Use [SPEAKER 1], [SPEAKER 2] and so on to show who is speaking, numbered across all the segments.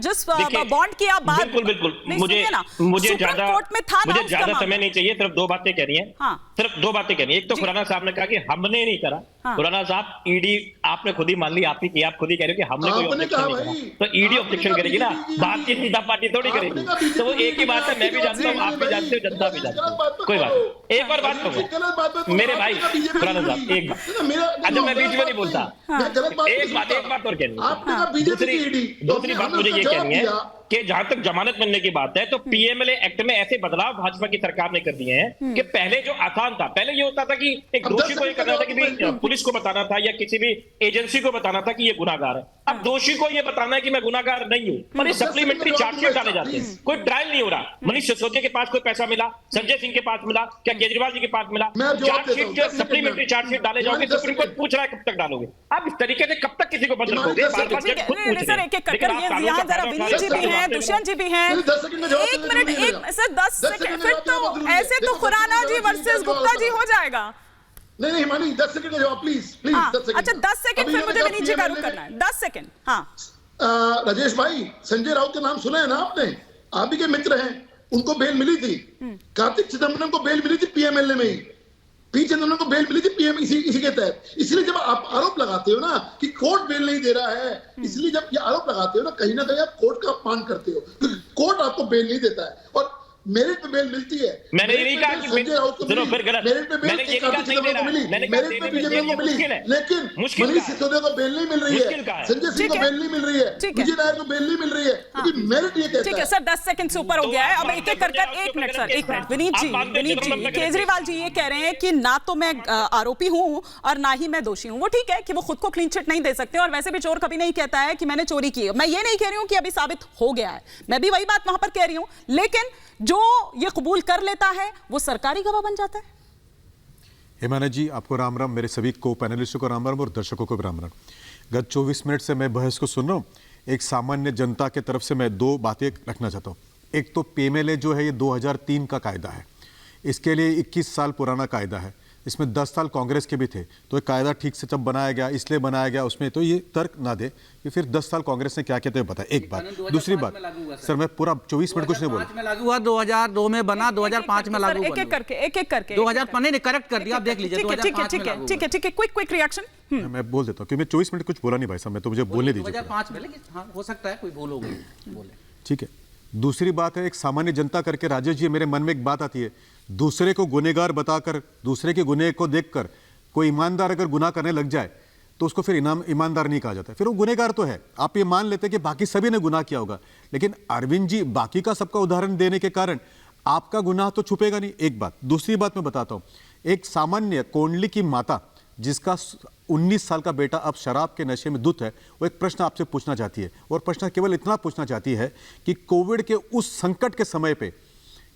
[SPEAKER 1] जिस बॉन्ड की आप बात,
[SPEAKER 2] बिल्कुल बिल्कुल, मुझे ज्यादा समय नहीं चाहिए, सिर्फ दो बातें कह रही हैं। हाँ। सिर्फ दो बातें कह रही हैं। एक तो खुराना साहब ने कहा कि हमने नहीं करा। हाँ। खुराना साहब, ईडी आपने खुद ही मान ली, आप ही की, आप खुद ही कह रहे हो कि हमने कोई ऑब्जेक्शन नहीं करा, तो ईडी ऑब्जेक्शन करेगी ना, भारतीय जनता पार्टी थोड़ी करेगी। तो वो एक ही बात है, मैं भी जानता हूँ, आप भी जानते हो, जनता भी जानती है। कोई बात, एक और बात कहूंगा मेरे भाई खुराना साहब, एक बात, अच्छा मैं बीच में नहीं बोलता, एक बात और कहनी है। दूसरी बात मुझे ये कहनी है कि जहां तक जमानत मिलने की बात है, तो पीएमएलए एक्ट में ऐसे बदलाव भाजपा की सरकार ने कर दिए हैं कि पहले जो आसान था, पहले ये होता था कि एक दोषी को ये करना था कि पुलिस को बताना था या किसी भी एजेंसी को बताना था कि ये गुनाहगार है। अब दोषी को ये बताना है कि मैं गुनाहगार नहीं हूं, पर ये सप्लीमेंट्री चार्जशीट डाले जाते हैं, कोई ट्रायल नहीं हो रहा। मनीष सिसोदिया के पास कोई पैसा मिला, संजय सिंह के पास मिला, क्या केजरीवाल जी के पास मिला, चार्जशीट, सप्लीमेंट्री चार्जशीट डाले जाओगे, सुप्रीम कोर्ट पूछ रहा है कब तक डालोगे। आप इस तरीके से कब तक किसी को बंद रखोगे?
[SPEAKER 1] दुष्यंत जी भी हैं, एक मिनट, एक सर 10 सेकंड, फिर तो ऐसे तो खुराना जी वर्सेस गुप्ता जी हो जाएगा।
[SPEAKER 3] नहीं हिमानी, 10 सेकंड का जवाब प्लीज, 10 सेकंड।
[SPEAKER 1] अच्छा 10 सेकंड, फिर मुझे विनीत जी का रुख करना है, 10 सेकंड। हाँ
[SPEAKER 3] राजेश भाई, संजय राउत का नाम सुना है ना आपने? आप ही के मित्र हैं, उनको बेल मिली थी। कार्तिक चिदम्बरम को बेल मिली थी पीएमएलए में ही, पी चिदम्बरम को बेल मिली थी पीएम इसी के तहत। इसलिए जब आप आरोप लगाते हो ना कि कोर्ट बेल नहीं दे रहा है, इसलिए जब ये आरोप लगाते हो ना कहीं आप कोर्ट का अपमान करते हो, क्योंकि कोर्ट आपको बेल नहीं देता है और मेरिट पे बेल मिलती है।
[SPEAKER 2] मैंने ये नहीं कहा कि
[SPEAKER 3] संजय राउत को
[SPEAKER 2] सुनो फिर गलत,
[SPEAKER 3] मेरिट पे बेल कार्तिक चिदम्बरम को मिली, मेरिट पे बीजेपी को मिली, लेकिन मनीष सिसोदिया को बेल नहीं मिल रही है, संजय सिंह को बेल नहीं मिल रही है, विजय नायर को बेल नहीं मिल रही है, क्योंकि मेरिट ये कहता है।
[SPEAKER 1] ठीक है सर, 10 सेकंड से ऊपर हो गया है, अब एक एक कर 1 मिनट सर, 1 मिनट। विनीत जी, केजरीवाल जी ये कह रहे हैं कि ना तो मैं आरोपी हूं और ना ही मैं दोषी हूं। वो ठीक है कि वो खुद को क्लीन चिट नहीं दे सकते, और वैसे भी चोर कभी नहीं कहता है कि मैंने चोरी की है। मैं ये नहीं कह रही हूं कि अभी साबित हो गया है, मैं भी वही बात वहां पर कह रही हूं, लेकिन जो ये कबूल कर लेता है वो सरकारी गवाह बन जाता है।
[SPEAKER 4] हिमाना जी, आपको राम राम, मेरे सभी को पैनलिस्टों को राम राम और दर्शकों को राम राम। गत 24 मिनट से मैं बहस को सुन रहा हूँ। एक सामान्य जनता के तरफ से मैं दो बातें रखना चाहता हूँ। एक तो पीएमएलए जो है ये 2003 का कायदा है, इसके लिए 21 साल पुराना कायदा है, इसमें 10 साल कांग्रेस के भी थे, तो ये कायदा ठीक से जब बनाया गया इसलिए बनाया गया उसमें, तो ये तर्क ना दे कि फिर 10 साल कांग्रेस ने क्या कहते हैं बताया। एक बात, दूसरी बात सर, मैं पूरा 24 मिनट कुछ नहीं बोला।
[SPEAKER 5] 2005 में लागू हुआ, 2002 में बना, 2005 में लागू हुआ,
[SPEAKER 1] एक एक करके
[SPEAKER 5] 2005 ने करेक्ट कर दिया, आप देख लीजिए।
[SPEAKER 1] ठीक है, क्विक रिएक्शन
[SPEAKER 4] मैं बोल देता हूँ कि मैं 24 मिनट कुछ बोला नहीं भाई साहब, मैं तो मुझे बोलने दीजिए।
[SPEAKER 5] 2005 में, लेकिन हाँ हो सकता है कोई भूल हो गई, बोले
[SPEAKER 4] ठीक है। दूसरी बात है, एक सामान्य जनता करके राजेश जी, मेरे मन में एक बात आती है, दूसरे को गुनहगार बताकर, दूसरे के गुनह को देखकर कोई ईमानदार अगर गुनाह करने लग जाए तो उसको फिर ईमानदार नहीं कहा जाता, फिर वो गुनहगार तो है। आप ये मान लेते हैं कि बाकी सभी ने गुनाह किया होगा, लेकिन अरविंद जी बाकी का सबका उदाहरण देने के कारण आपका गुनाह तो छुपेगा नहीं, एक बात। दूसरी बात मैं बताता हूं, एक सामान्य कोंडली की माता जिसका 19 साल का बेटा अब शराब के नशे में धुत है, वो एक प्रश्न आपसे पूछना चाहती है, और प्रश्न केवल इतना पूछना चाहती है कि कोविड के उस संकट के समय पे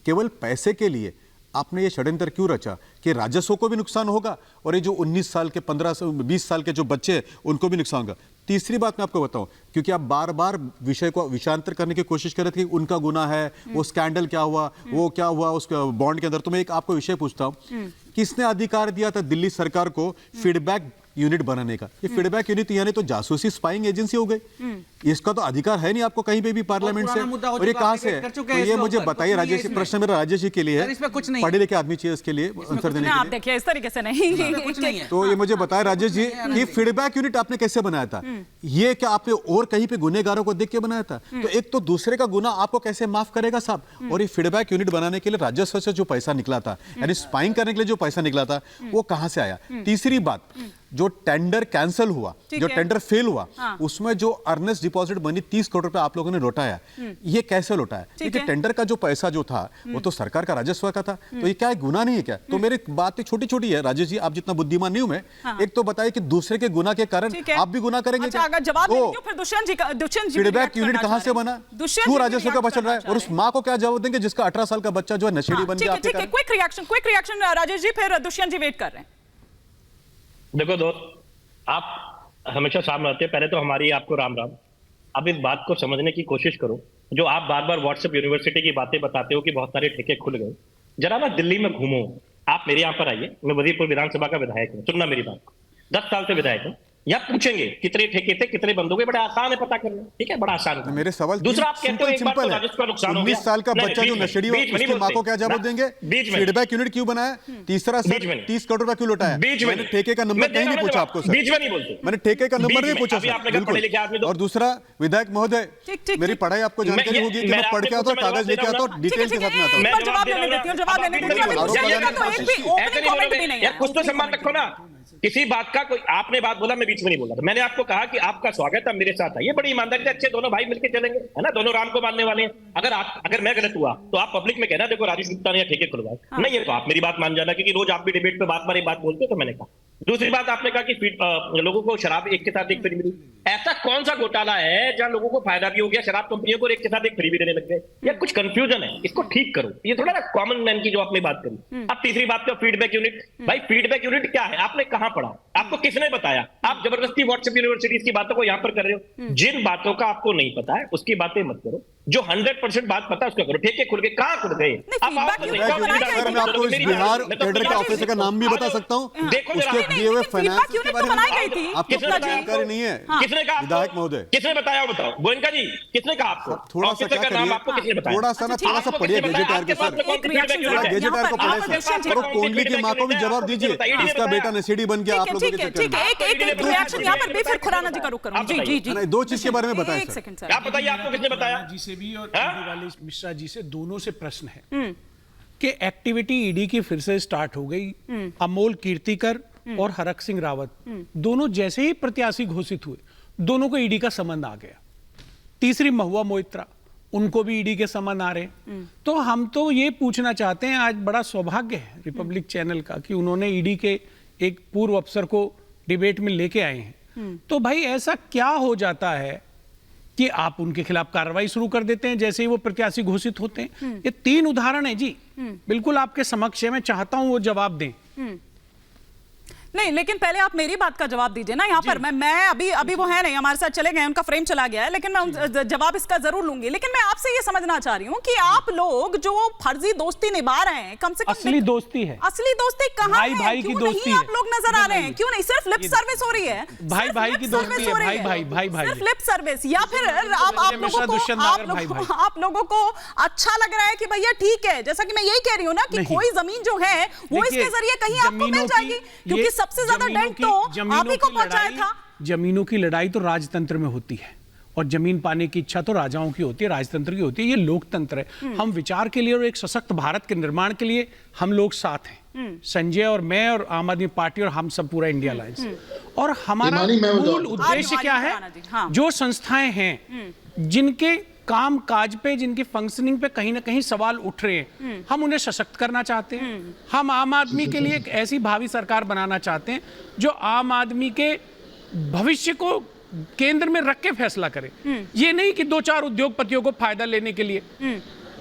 [SPEAKER 4] केवल पैसे के लिए आपने ये षड्यंत्र क्यों रचा कि राजस्व को भी नुकसान होगा और ये जो 19 साल के 15-20 साल के जो बच्चे हैं उनको भी नुकसान होगा। तीसरी बात मैं आपको बताऊं, क्योंकि आप बार बार विषय को विषयांतर करने की कोशिश कर रहे थे कि उनका गुनाह है, वो स्कैंडल क्या हुआ, वो क्या हुआ उस बॉन्ड के अंदर, तो मैं एक आपको विषय पूछता हूं, किसने अधिकार दिया था दिल्ली सरकार को फीडबैक यूनिट बनाने का? ये फीडबैक यूनिट यानी तो जासूसी स्पाइंग एजेंसी हो गई, इसका तो अधिकार है नहीं आपको कहीं पे भी पार्लियामेंट से, और ये कहाँ से है? तो ये मुझे बताइए राजेश जी, प्रश्न मेरा राजेश जी के लिए है, पढ़े लिखे आदमी चाहिए इसके लिए आंसर देने के लिए।
[SPEAKER 1] देखिए इस तरीके से नहीं,
[SPEAKER 4] तो ये मुझे बताए राजेश जी कि फीडबैक यूनिट आपने कैसे बनाया था? ये क्या आपने और कहीं पे गुनहगारों को देख के बनाया था? तो एक तो दूसरे का गुनाह आपको कैसे माफ करेगा साहब? और ये फीडबैक यूनिट बनाने के लिए राजस्व से जो पैसा निकला था, यानी स्पाइंग करने के लिए जो पैसा निकला था, वो कहां से आया? तीसरी बात, जो टेंडर कैंसिल हुआ, जो टेंडर फेल हुआ, उसमें जो अर्नेस्ट डिपॉजिट मनी 30 करोड़ रुपए आप लोगों ने लौटाया, ये कैसे लौटाया? क्योंकि टेंडर का जो पैसा जो था वो तो सरकार का राजस्व का था, तो ये क्या है, गुनाह नहीं है क्या? तो मेरी बातें छोटी छोटी है राजेश जी, आप जितना बुद्धिमान नहीं हूं मैं। एक तो बताइए कि दूसरे के गुनाह के कारण आप भी गुनाह करेंगे? फीडबैक यूनिट कहां से बना, क्यों राजस्व का बचल रहा है, और उस मां को क्या जवाब देंगे जिसका 18 साल का बच्चा जो है नशेड़ी बन गया?
[SPEAKER 1] क्विक रिएक्शन राजेश जी, फिर दुष्यंत जी वेट कर रहे हैं।
[SPEAKER 2] देखो दोस्त, आप हमेशा सामने आते हैं, पहले तो हमारी आपको राम राम। अब इस बात को समझने की कोशिश करो, जो आप बार बार व्हाट्सएप यूनिवर्सिटी की बातें बताते हो कि बहुत सारे ठेके खुल गए, जरा ना दिल्ली में घूमो, आप मेरे यहाँ पर आइए, मैं वजीरपुर विधानसभा का विधायक हूँ, सुनना मेरी बात को, 10 साल से विधायक हूँ, या पूछेंगे कितने ठेके थे, कितने बंद हो गए, बड़ा आसान है पता करना, ठीक है, बड़ा आसान है।
[SPEAKER 4] मेरे सवाल
[SPEAKER 2] दूसरा, आप कहते हो एक बार तो राजस्व का नुकसान हो गया,
[SPEAKER 4] 19 साल का बच्चा जो नशेड़ी हो उसकी मां को क्या जवाब देंगे? फीडबैक यूनिट क्यों बनाया? तीसरा सर 30 करोड़ रुपया क्यों लौटाया? मैंने ठेके का नंबर कहीं नहीं पूछा आपको सर,
[SPEAKER 2] बीच में नहीं बोलते,
[SPEAKER 4] मैंने ठेके का नंबर नहीं पूछा सर, बिल्कुल। और दूसरा, विधायक महोदय, मेरी पढ़ाई आपको जानकारी होगी कि मैं पढ़ के आता हूँ, कागज लेके आता हूँ, डिटेल के साथ में आता हूँ।
[SPEAKER 1] जवाब लेने देती हूँ, जवाब लेने देती हूँ।
[SPEAKER 2] कुछ तो सम्मान रखो ना, किसी बात का कोई आपने बात बोला, मैं बीच में नहीं बोला, मैंने आपको कहा कि आपका स्वागत है, मेरे साथ आइए, बड़ी ईमानदारी से अच्छे दोनों भाई मिलकर चलेंगे, है ना, दोनों राम को मानने वाले हैं। अगर मैं गलत हुआ तो आप पब्लिक में कहना देखो राजेश गुप्ता ने ठेके खुलवाए, नहीं है तो आप मेरी बात मान जाना, क्योंकि रोज आप भी डिबेट पे बात बोलते हो, तो मैंने कहा। दूसरी बात, आपने कहा कि लोगों को शराब एक के साथ एक फ्री मिली, ऐसा कौन सा घोटाला है जहां लोगों को फायदा भी हो गया, शराब कंपनियों को एक के साथ एक फ्री भी देने लग गए? या कुछ कंफ्यूजन है, इसको ठीक करो, ये थोड़ा ना कॉमन मैन की जो आपने बात करी। अब तीसरी बात, फीडबैक यूनिट, भाई फीडबैक यूनिट क्या है, आपने कहां पढ़ा, आपको किसने बताया? आप जबरदस्ती व्हाट्सएप यूनिवर्सिटीज की बातों को यहां पर कर रहे हो। जिन बातों का आपको नहीं पता है उसकी बातें मत करो, जो 100% बात पता है उसका करो। ठेके खुल गए, कहां खुल गए?
[SPEAKER 4] मैं आपको इस बिहार कैडर के ऑफिसर का नाम भी बता सकता हूँ, उसके दिए हुए फाइनेंस के बारे में आपको जानकारी नहीं है।
[SPEAKER 2] किसने कहा?
[SPEAKER 4] विधायक महोदय,
[SPEAKER 2] किसने बताया? बताओ गोयनका जी, किसने कहा आपको?
[SPEAKER 4] थोड़ा सा क्या करिए, थोड़ा सा पढ़िए गेजेटार के सर, गेजेटार को पढ़े सर, और कोंडली की माँ को भी जवाब दीजिए, इसका बेटा नशेड़ी बन गया आप लोगों के चक्कर में।
[SPEAKER 1] एक रिएक्शन यहाँ पर भी, फिर खुराना जी का रुख करूँ। जी जी,
[SPEAKER 4] दो चीज के बारे में बताएं सर।
[SPEAKER 2] आप बताइए, आपको किसने बताया?
[SPEAKER 6] जी से भी और ईडी वाले मिश्रा जी से, दोनों से प्रश्न है कि एक्टिविटी ईडी की फिर से स्टार्ट हो गई। अमोल कीर्तिकर और हरक सिंह रावत दोनों जैसे ही प्रत्याशी घोषित हुए, दोनों को ईडी का समन आ गया। तीसरी महुआ मोइत्रा, उनको भी ईडी के समन आ रहे। तो हम तो ये पूछना चाहते हैं, आज बड़ा सौभाग्य है रिपब्लिक चैनल का कि उन्होंने ईडी के एक पूर्व अफसर को डिबेट में लेके आए हैं। तो भाई ऐसा क्या हो जाता है कि आप उनके खिलाफ कार्रवाई शुरू कर देते हैं जैसे ही वो प्रत्याशी घोषित होते हैं? ये 3 उदाहरण है जी, बिल्कुल आपके समक्ष है, मैं चाहता हूं वो जवाब दें।
[SPEAKER 1] नहीं, लेकिन पहले आप मेरी बात का जवाब दीजिए ना यहाँ पर। मैं अभी वो है नहीं, हमारे साथ चले गए, उनका फ्रेम चला गया है, लेकिन मैं जवाब इसका जरूर लूंगी। लेकिन मैं आपसे ये समझना चाह रही हूँ कि आप लोग जो फर्जी दोस्ती निभा रहे हैं, कम से कम
[SPEAKER 5] असली दोस्ती है।
[SPEAKER 1] असली दोस्ती कहाँ
[SPEAKER 5] भाई
[SPEAKER 1] है?
[SPEAKER 5] भाई की
[SPEAKER 1] क्यों
[SPEAKER 5] दोस्ती
[SPEAKER 1] नहीं
[SPEAKER 5] है।
[SPEAKER 1] आप लोग नजर आ रहे हैं? क्यों नहीं? सिर्फ लिप सर्विस हो रही है,
[SPEAKER 5] भाई भाई की दोस्ती है, भाई
[SPEAKER 1] सिर्फ लिप सर्विस। या फिर आप लोगों को अच्छा लग रहा है कि भैया ठीक है, जैसा कि मैं यही कह रही हूँ ना कि कोई जमीन जो है वो इसके जरिए कहीं आपको मिल जाएगी, क्योंकि सबसे ज्यादा डेट आप ही को पहुंचाया था।
[SPEAKER 5] जमीनों की लड़ाई तो राजतंत्र में होती है, और जमीन पाने की इच्छा तो राजाओं की होती है, राजतंत्र की होती है। ये लोकतंत्र है। हम विचार के लिए और एक सशक्त भारत के निर्माण के लिए हम लोग साथ हैं, संजय और मैं और आम आदमी पार्टी और हम सब पूरा इंडिया अलायंस। और हमारा मूल उद्देश्य क्या है? जो संस्थाएं हैं जिनके काम काज पे, जिनकी फंक्शनिंग पे कहीं ना कहीं सवाल उठ रहे हैं, हम उन्हें सशक्त करना चाहते हैं। हम आम आदमी के लिए एक ऐसी भावी सरकार बनाना चाहते हैं जो आम आदमी के भविष्य को केंद्र में रख के फैसला करे। ये नहीं कि 2-4 उद्योगपतियों को फायदा लेने के लिए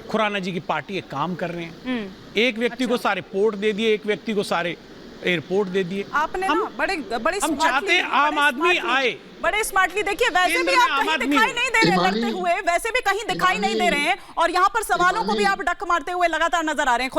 [SPEAKER 5] खुराना जी की पार्टी एक काम कर रहे हैं। एक व्यक्ति को सारे पोर्ट दे दिए, एक व्यक्ति को सारे एयरपोर्ट दे दिए।
[SPEAKER 1] आपने ना बड़े
[SPEAKER 5] हम चाहते हैं आम आदमी आए,
[SPEAKER 1] बड़े स्मार्टली। देखिए, वैसे भी आप कहीं दिखाई नहीं दे रहे लड़ते हुए, वैसे भी कहीं दिखाई नहीं दे रहे हैं, और यहाँ पर सवालों को भी आप डक मारते हुए लगातार नजर आ रहे हैं।